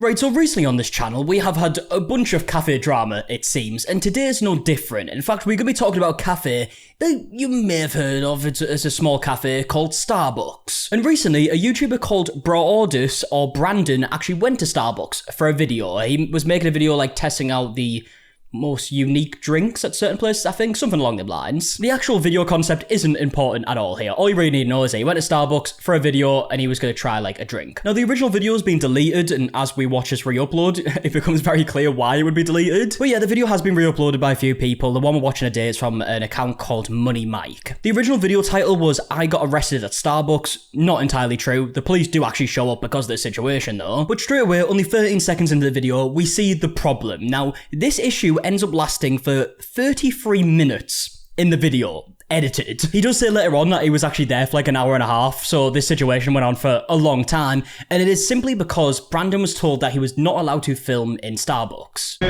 Right, so recently on this channel, we have had a bunch of cafe drama, it seems, and today's no different. In fact, we're going to be talking about a cafe that you may have heard of. It's a small cafe called Starbucks. And recently, a YouTuber called Broordus, or Brandon, actually went to Starbucks for a video. He was making a video, like, testing out the most unique drinks at certain places, I think, something along them lines. The actual video concept isn't important at all here. All you really need to know is that he went to Starbucks for a video and he was going to try, like, a drink. Now, the original video has been deleted, and as we watch this re-upload, it becomes very clear why it would be deleted. But yeah, the video has been re-uploaded by a few people. The one we're watching today is from an account called Money Mike. The original video title was I got arrested at Starbucks. Not entirely true. The police do actually show up because of the situation, though. But straight away, only 13 seconds into the video, we see the problem. Now, this issue ends up lasting for 33 minutes in the video, edited. He does say later on that he was actually there for like an hour and a half, so this situation went on for a long time, and it is simply because Brandon was told that he was not allowed to film in Starbucks. Do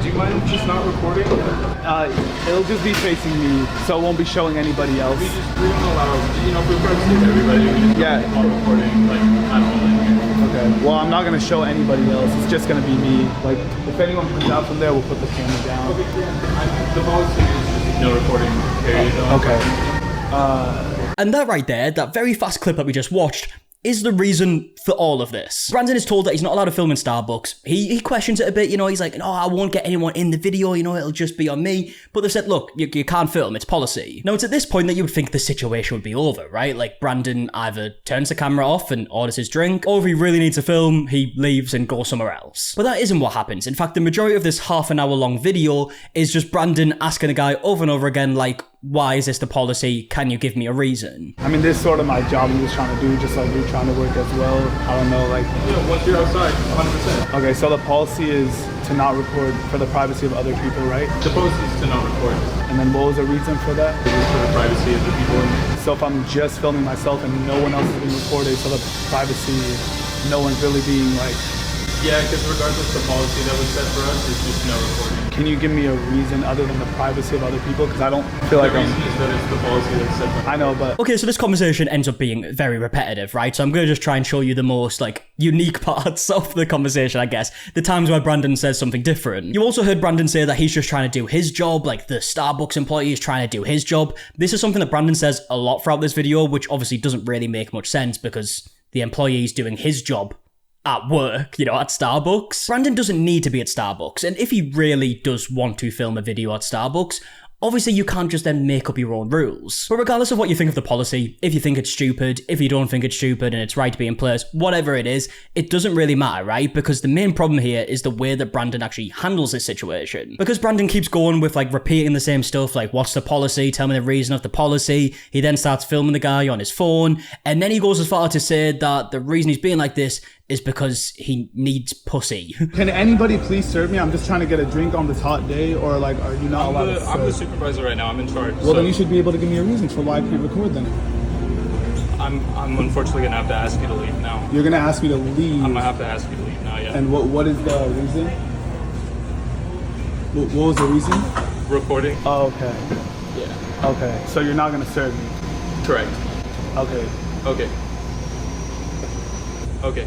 you mind just not recording? It'll just be facing me, so it won't be showing anybody else. We don't allow, you know, for the purpose of everybody, we just not recording, like, at all. Okay, well, I'm not going to show anybody else. It's just going to be me. Like, if anyone comes out from there, we'll put the camera down. Okay, the policy is just no recording, period. Okay. And that right there, that very fast clip that we just watched, is the reason for all of this. Brandon is told that he's not allowed to film in Starbucks. He questions it a bit, you know, he's like, no, I won't get anyone in the video, you know, it'll just be on me. But they've said, look, you can't film, it's policy. Now, it's at this point that you would think the situation would be over, right? Like, Brandon either turns the camera off and orders his drink, or if he really needs to film, he leaves and goes somewhere else. But that isn't what happens. In fact, the majority of this half-an-hour-long video is just Brandon asking the guy over and over again, like, why is this the policy? Can you give me a reason? I mean, this is sort of my job I'm just trying to do, just like you're trying to work as well. I don't know, like... Yeah, once you're outside, 100%. Okay, so the policy is to not record for the privacy of other people, right? The policy is to not record. And then what was the reason for that? It is for the privacy of the people. So if I'm just filming myself and no one else is being recorded, so the privacy, no one's really being like... Yeah, because regardless the policy that was set for us is just no recording. Can you give me a reason other than the privacy of other people? Because I don't feel like the reason is that it's the policy that's set for us. I know, but... Okay, so this conversation ends up being very repetitive, right? So I'm going to just try and show you the most, like, unique parts of the conversation, I guess. The times where Brandon says something different. You also heard Brandon say that he's just trying to do his job, like the Starbucks employee is trying to do his job. This is something that Brandon says a lot throughout this video, which obviously doesn't really make much sense because the employee is doing his job at work, you know, at Starbucks. Brandon doesn't need to be at Starbucks, and if he really does want to film a video at Starbucks, obviously you can't just then make up your own rules. But regardless of what you think of the policy, if you think it's stupid, if you don't think it's stupid and it's right to be in place, whatever it is, it doesn't really matter, right? Because the main problem here is the way that Brandon actually handles this situation. Because Brandon keeps going with, like, repeating the same stuff, like, what's the policy? Tell me the reason of the policy. He then starts filming the guy on his phone, and then he goes as far to say that the reason he's being like this is because he needs pussy. Can anybody please serve me? I'm just trying to get a drink on this hot day, or like, are you not allowed to serve? I'm the supervisor right now, I'm in charge. Well, then you should be able to give me a reason for why I pre-record then. I'm unfortunately gonna have to ask you to leave now. You're gonna ask me to leave? I'm gonna have to ask you to leave now, yeah. And what is the reason? What was the reason? Recording. Oh, okay. Yeah. Okay, so you're not gonna serve me? Correct. Okay. Okay. Okay.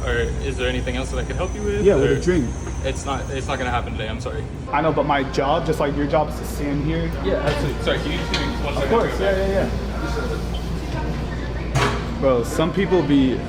Or is there anything else that I could help you with? Yeah, with a drink. It's not gonna happen today, I'm sorry. I know, but my job, just like your job, is to stand here. Yeah, absolutely. Sorry, can you just give me 1 second? Of course, yeah. Bro, some people be...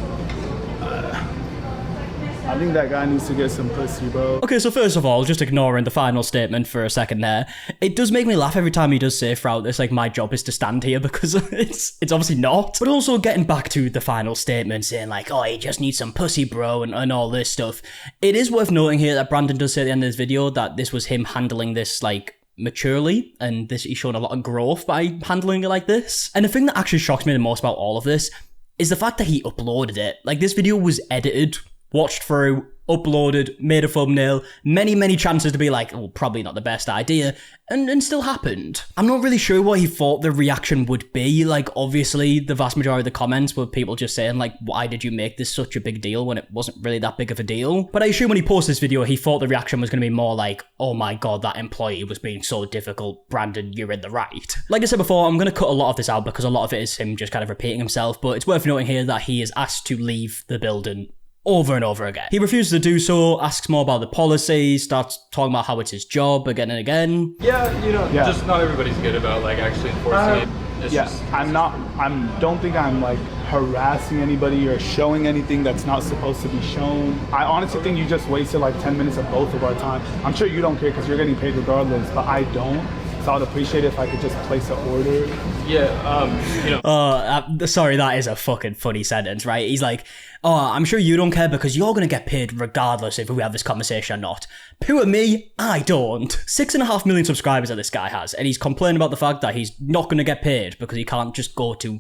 I think that guy needs to get some pussy, bro. Okay, so first of all, just ignoring the final statement for a second there, it does make me laugh every time he does say throughout this, like, my job is to stand here, because it's obviously not. But also getting back to the final statement, saying like, oh, he just needs some pussy, bro, and all this stuff. It is worth noting here that Brandon does say at the end of this video that this was him handling this, like, maturely, and this he's shown a lot of growth by handling it like this. And the thing that actually shocks me the most about all of this is the fact that he uploaded it. Like, this video was edited, watched through, uploaded, made a thumbnail, many chances to be like, oh, probably not the best idea, and still happened. I'm not really sure what he thought the reaction would be. Like, obviously, the vast majority of the comments were people just saying, like, why did you make this such a big deal when it wasn't really that big of a deal? But I assume when he posted this video, he thought the reaction was going to be more like, oh my god, that employee was being so difficult, Brandon, you're in the right. Like I said before, I'm going to cut a lot of this out because a lot of it is him just kind of repeating himself, but it's worth noting here that he is asked to leave the building over and over again. He refuses to do so, asks more about the policy, starts talking about how it's his job again and again. Yeah, you know, just not everybody's good about like actually enforcing it. It's just, don't think I'm like harassing anybody or showing anything that's not supposed to be shown. I honestly think you just wasted like 10 minutes of both of our time. I'm sure you don't care because you're getting paid regardless, but I don't. So I'd appreciate it if I could just place an order. Yeah, you know. Sorry, that is a fucking funny sentence, right? He's like, oh, I'm sure you don't care because you're gonna get paid regardless if we have this conversation or not. Who are me? I don't. 6.5 million subscribers that this guy has, and he's complaining about the fact that he's not gonna get paid because he can't just go to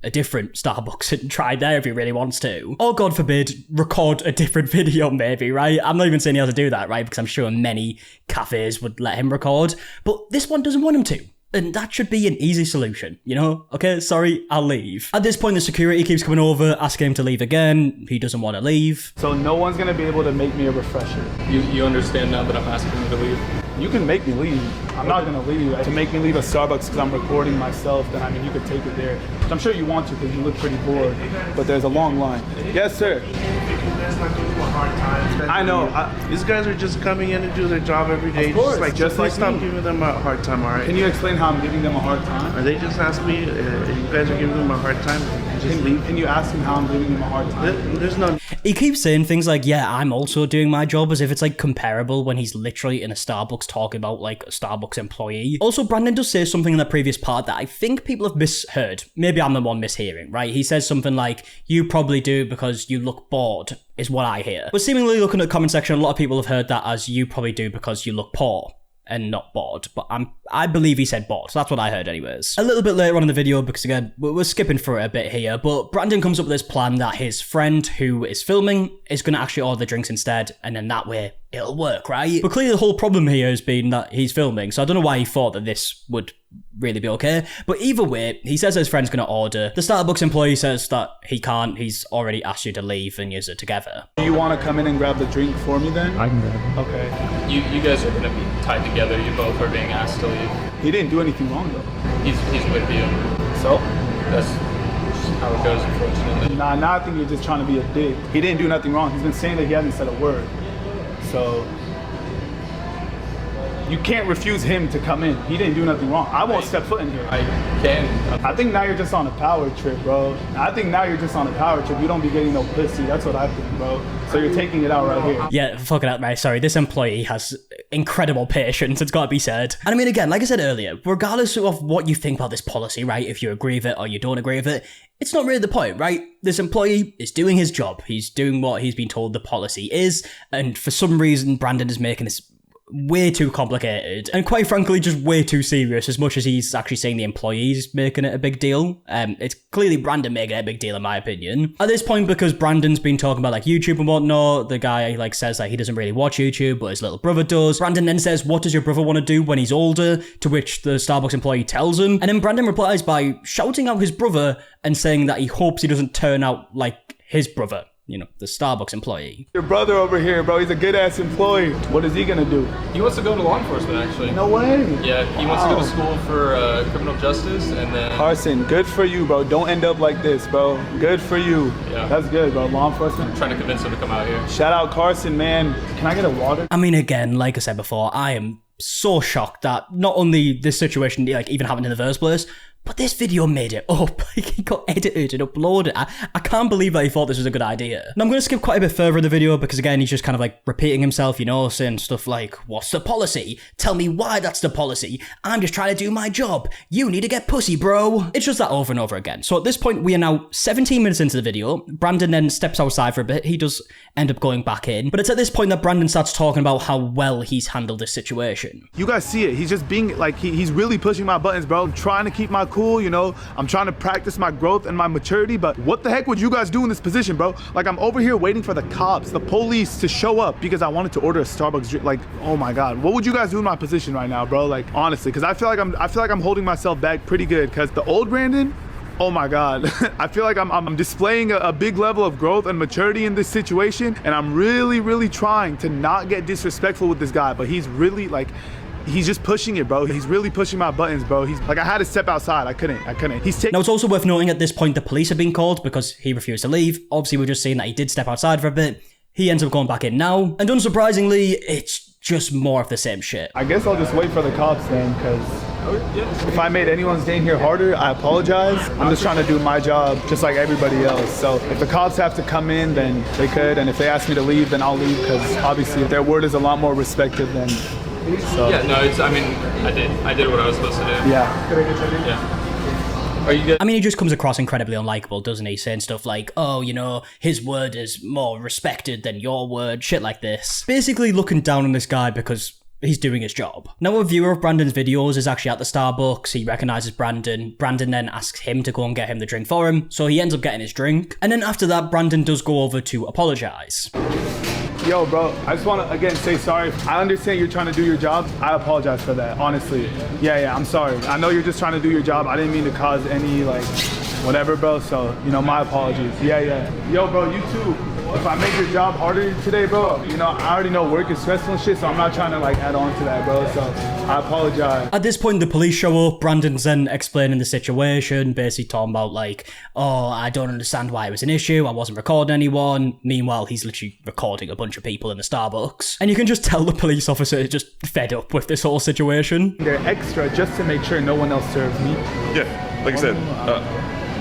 a different Starbucks and try there if he really wants to. Or God forbid, record a different video maybe, right? I'm not even saying he has to do that, right? Because I'm sure many cafes would let him record, but this one doesn't want him to. And that should be an easy solution, you know? Okay, sorry, I'll leave. At this point, the security keeps coming over, asking him to leave again. He doesn't want to leave. So no one's gonna be able to make me a refresher. You understand now that I'm asking you to leave? You can make me leave. I'm not gonna leave. To make me leave a Starbucks because I'm recording myself, then I mean, you could take it there. Which I'm sure you want to because you look pretty bored, but there's a long line. Yes, sir. I know. These guys are just coming in and do their job every day. Of course, just like stop me. giving them a hard time, all right? Can you explain how I'm giving them a hard time? Or they just asked me, if you guys are giving them a hard time, just leave. Can you ask them how I'm giving them a hard time? There's no... He keeps saying things like, yeah, I'm also doing my job, as if it's like comparable when he's literally in a Starbucks talking about like a Starbucks employee. Also, Brandon does say something in the previous part that I think people have misheard. Maybe I'm the one mishearing, right? He says something like, you probably do because you look bored, is what I hear. But seemingly looking at the comment section, a lot of people have heard that as you probably do because you look poor and not bored, but I believe he said bored, so that's what I heard anyways. A little bit later on in the video, because again, we're skipping through it a bit here, but Brandon comes up with this plan that his friend who is filming is going to actually order the drinks instead, and then that way it'll work, right? But clearly the whole problem here has been that he's filming, so I don't know why he thought that this would really be okay. But either way, he says his friend's gonna order. The Starbucks employee says that he can't, he's already asked you to leave and use it together. Do you want to come in and grab the drink for me then? I can grab it. Okay. You guys are gonna be tied together. You both are being asked to leave. He didn't do anything wrong though. He's with you. So? That's just how it goes, unfortunately. Nah, now I think you're just trying to be a dick. He didn't do nothing wrong. He's been saying that he hasn't said a word. So you can't refuse him to come in. He didn't do nothing wrong. I won't step foot in here. I can. I think now you're just on a power trip, bro. I think now you're just on a power trip. You don't be getting no pussy. That's what I think, bro. So you're taking it out right here. Yeah, fucking out, mate. Sorry, this employee has incredible patience, it's gotta be said. And I mean, again, like I said earlier, regardless of what you think about this policy, right, if you agree with it or you don't agree with it, it's not really the point, right? This employee is doing his job. He's doing what he's been told the policy is, and for some reason, Brandon is making this way too complicated and quite frankly just way too serious, as much as he's actually saying the employees making it a big deal. It's clearly Brandon making it a big deal in my opinion. At this point, because Brandon's been talking about like YouTube and whatnot, the guy like says that he doesn't really watch YouTube, but his little brother does. Brandon then says, what does your brother want to do when he's older? To which the Starbucks employee tells him, and then Brandon replies by shouting out his brother and saying that he hopes he doesn't turn out like his brother. You know, the Starbucks employee. Your brother over here, bro, he's a good ass employee. What is he gonna do? He wants to go to law enforcement, actually. No way. Yeah, he wants to go to school for criminal justice, and then... Carson, good for you, bro. Don't end up like this, bro. Good for you. Yeah. That's good, bro. Law enforcement. I'm trying to convince him to come out here. Shout out Carson, man. Can I get a water? I mean, again, like I said before, I am so shocked that not only this situation like even happened in the first place, but this video made it up. He got edited and uploaded. I can't believe that he thought this was a good idea. And I'm going to skip quite a bit further in the video because, again, he's just kind of like repeating himself, you know, saying stuff like, what's the policy? Tell me why that's the policy. I'm just trying to do my job. You need to get pussy, bro. It's just that over and over again. So at this point, we are now 17 minutes into the video. Brandon then steps outside for a bit. He does end up going back in. But it's at this point that Brandon starts talking about how well he's handled this situation. You guys see it. He's just being like, he's really pushing my buttons, bro. I'm trying to keep my cool, you know. I'm trying to practice my growth and my maturity, but what the heck would you guys do in this position, bro? Like, I'm over here waiting for the cops, the police to show up because I wanted to order a Starbucks drink. Like, oh my God, what would you guys do in my position right now, bro? Like, honestly, because I feel like I'm holding myself back pretty good because the old Brandon, oh my God, I feel like I'm displaying a big level of growth and maturity in this situation, and I'm really, really trying to not get disrespectful with this guy, but he's really like, he's just pushing it, bro. He's really pushing my buttons, bro. He's like, I had to step outside. I couldn't. He's taking. Now, it's also worth noting at this point the police have been called because he refused to leave. Obviously, we're just seeing that he did step outside for a bit. He ends up going back in now. And unsurprisingly, it's just more of the same shit. I guess I'll just wait for the cops then, because if I made anyone's day here harder, I apologize. I'm just trying to do my job just like everybody else. So if the cops have to come in, then they could. And if they ask me to leave, then I'll leave, because obviously their word is a lot more respected than. So. Yeah, no, I mean, I did what I was supposed to do. Yeah. Yeah. Are you good? I mean, he just comes across incredibly unlikable, doesn't he? Saying stuff like, oh, you know, his word is more respected than your word, shit like this. Basically looking down on this guy because he's doing his job. Now, a viewer of Brandon's videos is actually at the Starbucks. He recognises Brandon. Brandon then asks him to go and get him the drink for him, so he ends up getting his drink. And then after that, Brandon does go over to apologise. Yo, bro, I just want to, again, say sorry. I understand you're trying to do your job. I apologize for that, honestly. Yeah, I'm sorry. I know you're just trying to do your job. I didn't mean to cause any, like, whatever, bro. So, you know, my apologies. Yeah. Yo, bro, you too. If I make your job harder today, bro, you know, I already know work is stressful and shit, so I'm not trying to, like, add on to that, bro. So, I apologize. At this point, the police show up. Brandon's then explaining the situation, basically talking about, like, oh, I don't understand why it was an issue. I wasn't recording anyone. Meanwhile, he's literally recording a bunch of people in the Starbucks. And you can just tell the police officer is just fed up with this whole situation. They're extra just to make sure no one else serves me. Yeah, like I said,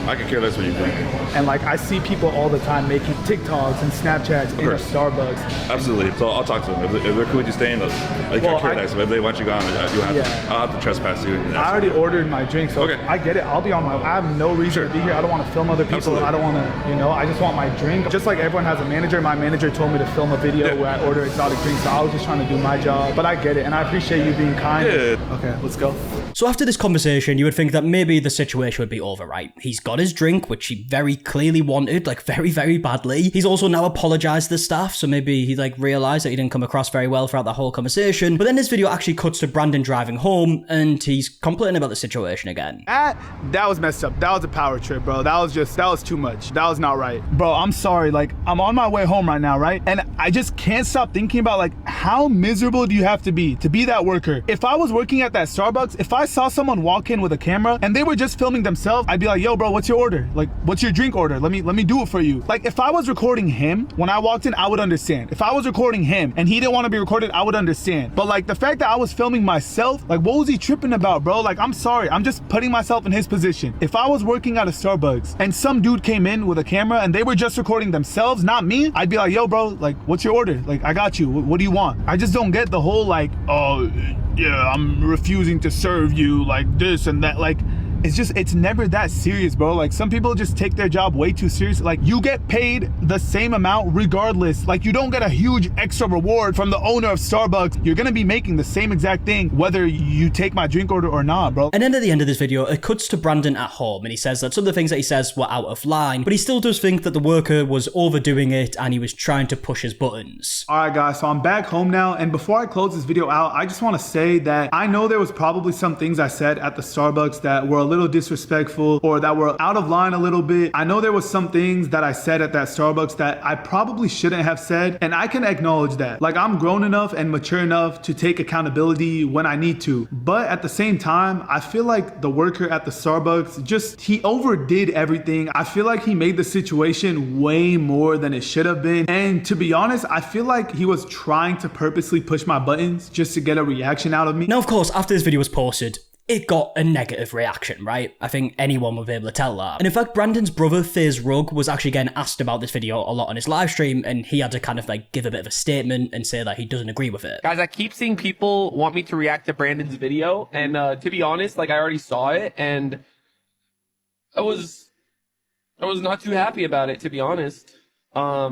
I could care less what you think. And like, I see people all the time making TikToks and Snapchats in a Starbucks. Absolutely. So I'll talk to them. If they're cool with you staying, I care less. If they want you gone, I'll have to trespass you. I already ordered my drink, so okay. I get it. I'll be on my, I have no reason to be here. I don't want to film other people. Absolutely. I don't want to, you know, I just want my drink. Just like everyone has a manager, my manager told me to film a video where I order exotic drinks, so I was just trying to do my job. But I get it, and I appreciate you being kind. Yeah. Okay, let's go. So after this conversation, you would think that maybe the situation would be over, right? He's got his drink, which he very clearly wanted, like very, very badly. He's also now apologized to the staff, so maybe he like realized that he didn't come across very well throughout the whole conversation. But then this video actually cuts to Brandon driving home, and he's complaining about the situation again. That was messed up. That was a power trip, bro. That was too much. That was not right. Bro, I'm sorry. Like, I'm on my way home right now, right? And I just can't stop thinking about, like, how miserable do you have to be that worker? If I was working at that Starbucks, if I saw someone walk in with a camera and they were just filming themselves, I'd be like, yo, bro, what's your order? Like, what's your drink order? Let me do it for you. Like, if I was recording him when I walked in, I would understand. If I was recording him and he didn't want to be recorded, I would understand. But like, the fact that I was filming myself, like, what was he tripping about, bro? Like, I'm sorry. I'm just putting myself in his position. If I was working at a Starbucks and some dude came in with a camera and they were just recording themselves, not me, I'd be like, yo, bro, like, what's your order? Like, I got you. What do you want? I just don't get the whole, like, oh, yeah, I'm refusing to serve you, like this and that. Like, it's never that serious, bro. Like, some people just take their job way too serious. Like, you get paid the same amount regardless. Like, you don't get a huge extra reward from the owner of Starbucks. You're gonna be making the same exact thing whether you take my drink order or not, bro. And then at the end of this video, it cuts to Brandon at home, and he says that some of the things that he says were out of line, but he still does think that the worker was overdoing it and he was trying to push his buttons. All right, guys, so I'm back home now, and before I close this video out, I just want to say that I know there was probably some things I said at the Starbucks that were a little disrespectful or that were out of line a little bit. I know there was some things that I said at that Starbucks that I probably shouldn't have said, and I can acknowledge that. Like, I'm grown enough and mature enough to take accountability when I need to. But at the same time, I feel like the worker at the Starbucks he overdid everything. I feel like he made the situation way more than it should have been. And to be honest, I feel like he was trying to purposely push my buttons just to get a reaction out of me. Now, of course, after this video was posted, it got a negative reaction, right? I think anyone would be able to tell that. And in fact, Brandon's brother, FaZe Rug, was actually getting asked about this video a lot on his live stream, and he had to kind of like give a bit of a statement and say that he doesn't agree with it. Guys, I keep seeing people want me to react to Brandon's video, and to be honest, like, I already saw it, and I was not too happy about it, to be honest. I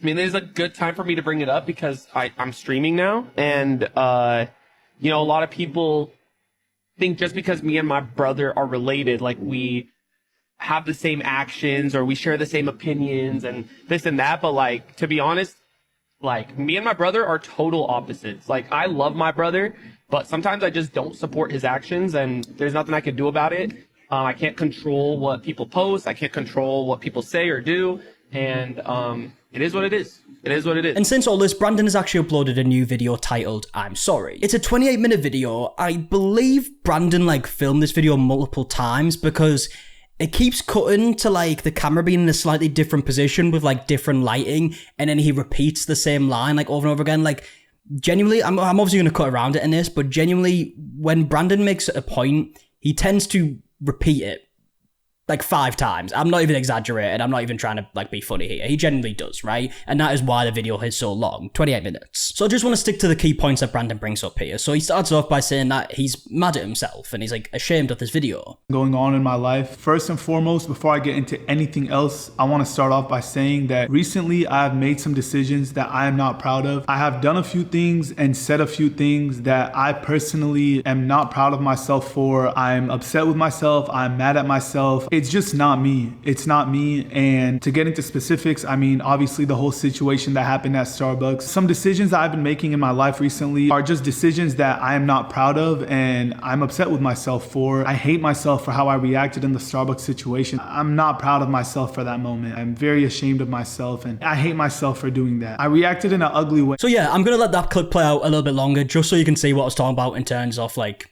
mean, there's a good time for me to bring it up because I'm streaming now, and you know, a lot of people think just because me and my brother are related, like, we have the same actions or we share the same opinions and this and that. But like, to be honest, like, me and my brother are total opposites. Like, I love my brother, but sometimes I just don't support his actions, and there's nothing I can do about it. I can't control what people post. I can't control what people say or do. And it is what it is. It is what it is. And since all this, Brandon has actually uploaded a new video titled I'm Sorry. It's a 28-minute video. I believe Brandon like filmed this video multiple times because it keeps cutting to like the camera being in a slightly different position with like different lighting, and then he repeats the same line like over and over again. Like genuinely, I'm obviously going to cut around it in this, but genuinely when Brandon makes a point, he tends to repeat it like 5 times. I'm not even exaggerating. I'm not even trying to like be funny here. He genuinely does, right? And that is why the video is so long, 28 minutes. So I just want to stick to the key points that Brandon brings up here. So he starts off by saying that he's mad at himself and he's like ashamed of this video. Going on in my life. First and foremost, before I get into anything else, I want to start off by saying that recently I have made some decisions that I am not proud of. I have done a few things and said a few things that I personally am not proud of myself for. I'm upset with myself. I'm mad at myself. It's just not me. It's not me. And to get into specifics, I mean, obviously the whole situation that happened at Starbucks, some decisions that I've been making in my life recently are just decisions that I am not proud of and I'm upset with myself for. I hate myself for how I reacted in the Starbucks situation. I'm not proud of myself for that moment. I'm very ashamed of myself and I hate myself for doing that. I reacted in an ugly way. So yeah, I'm going to let that clip play out a little bit longer just so you can see what I was talking about in terms of like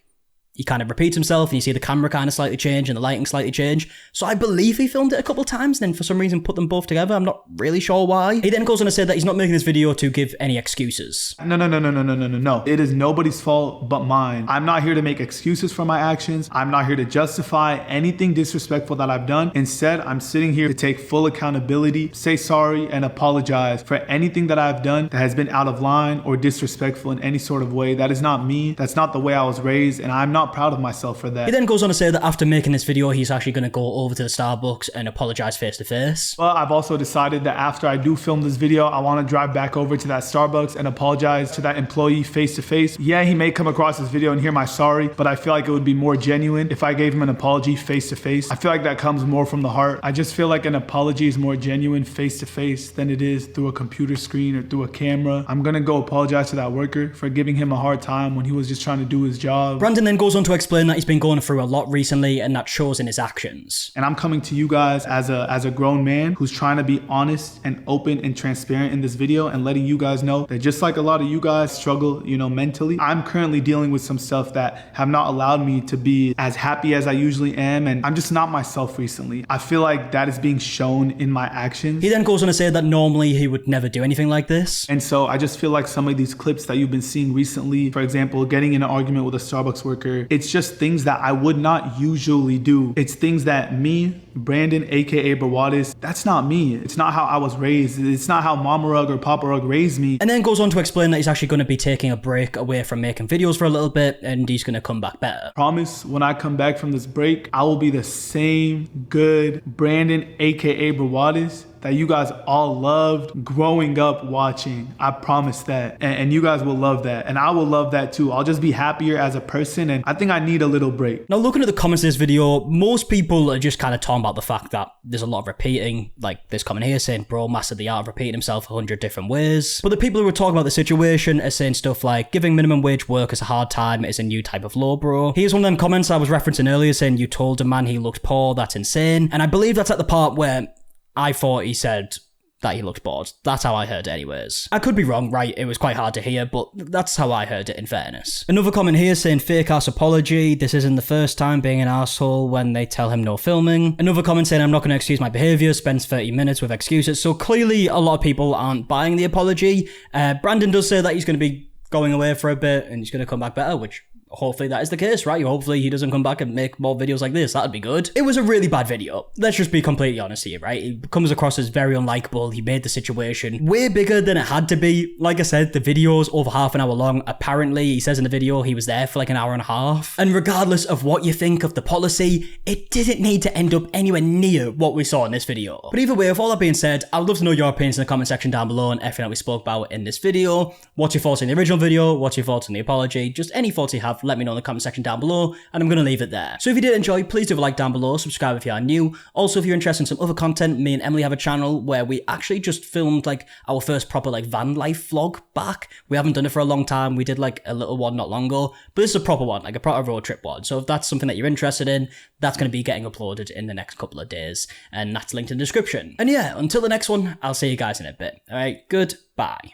he kind of repeats himself and you see the camera kind of slightly change and the lighting slightly change. So I believe he filmed it a couple of times and then for some reason put them both together. I'm not really sure why. He then goes on to say that he's not making this video to give any excuses. No. It is nobody's fault but mine. I'm not here to make excuses for my actions. I'm not here to justify anything disrespectful that I've done. Instead, I'm sitting here to take full accountability, say sorry, and apologize for anything that I've done that has been out of line or disrespectful in any sort of way. That is not me. That's not the way I was raised, and I'm not proud of myself for that. He then goes on to say that after making this video, he's actually going to go over to the Starbucks and apologize face to face. But I've also decided that after I do film this video, I want to drive back over to that Starbucks and apologize to that employee face to face. Yeah, he may come across this video and hear my sorry, but I feel like it would be more genuine if I gave him an apology face to face. I feel like that comes more from the heart. I just feel like an apology is more genuine face to face than it is through a computer screen or through a camera. I'm going to go apologize to that worker for giving him a hard time when he was just trying to do his job. Brandon then goes on to explain that he's been going through a lot recently and that shows in his actions. And I'm coming to you guys as a grown man who's trying to be honest and open and transparent in this video and letting you guys know that just like a lot of you guys struggle, you know, mentally, I'm currently dealing with some stuff that have not allowed me to be as happy as I usually am. And I'm just not myself recently. I feel like that is being shown in my actions. He then goes on to say that normally he would never do anything like this. And so I just feel like some of these clips that you've been seeing recently, for example, getting in an argument with a Starbucks worker, it's just things that I would not usually do. It's things that me, Brandon, aka Brawadis, that's not me. It's not how I was raised. It's not how Mama Rug or Papa Rug raised me. And then goes on to explain that he's actually going to be taking a break away from making videos for a little bit and he's going to come back better. Promise when I come back from this break, I will be the same good Brandon, aka Brawadis, that you guys all loved growing up watching. I promise that. And you guys will love that. And I will love that too. I'll just be happier as a person and I think I need a little break. Now looking at the comments of this video, most people are just kind of talking about the fact that there's a lot of repeating. Like this comment here saying, bro mastered the art of repeating himself 100 different ways. But the people who are talking about the situation are saying stuff like, giving minimum wage workers a hard time is a new type of low, bro. Here's one of them comments I was referencing earlier saying, you told a man he looked poor, that's insane. And I believe that's at the part where I thought he said that he looked bored. That's how I heard it anyways. I could be wrong, right? It was quite hard to hear, but that's how I heard it in fairness. Another comment here saying fake ass apology. This isn't the first time being an asshole when they tell him no filming. Another comment saying I'm not going to excuse my behaviour, spends 30 minutes with excuses. So clearly a lot of people aren't buying the apology. Brandon does say that he's going to be going away for a bit and he's going to come back better, which hopefully that is the case, right? Hopefully he doesn't come back and make more videos like this. That'd be good. It was a really bad video. Let's just be completely honest here, right? It comes across as very unlikable. He made the situation way bigger than it had to be. Like I said, the video's over half an hour long. Apparently, he says in the video, he was there for like an hour and a half. And regardless of what you think of the policy, it didn't need to end up anywhere near what we saw in this video. But either way, with all that being said, I would love to know your opinions in the comment section down below on everything that we spoke about in this video. What's your thoughts on the original video? What's your thoughts on the apology? Just any thoughts you have, let me know in the comment section down below, and I'm going to leave it there. So if you did enjoy, please do a like down below, subscribe if you are new. Also, if you're interested in some other content, me and Emily have a channel where we actually just filmed like our first proper like van life vlog back. We haven't done it for a long time. We did like a little one not long ago, but this is a proper one, like a proper road trip one. So if that's something that you're interested in, that's going to be getting uploaded in the next couple of days, and that's linked in the description. And yeah, until the next one, I'll see you guys in a bit. All right, goodbye.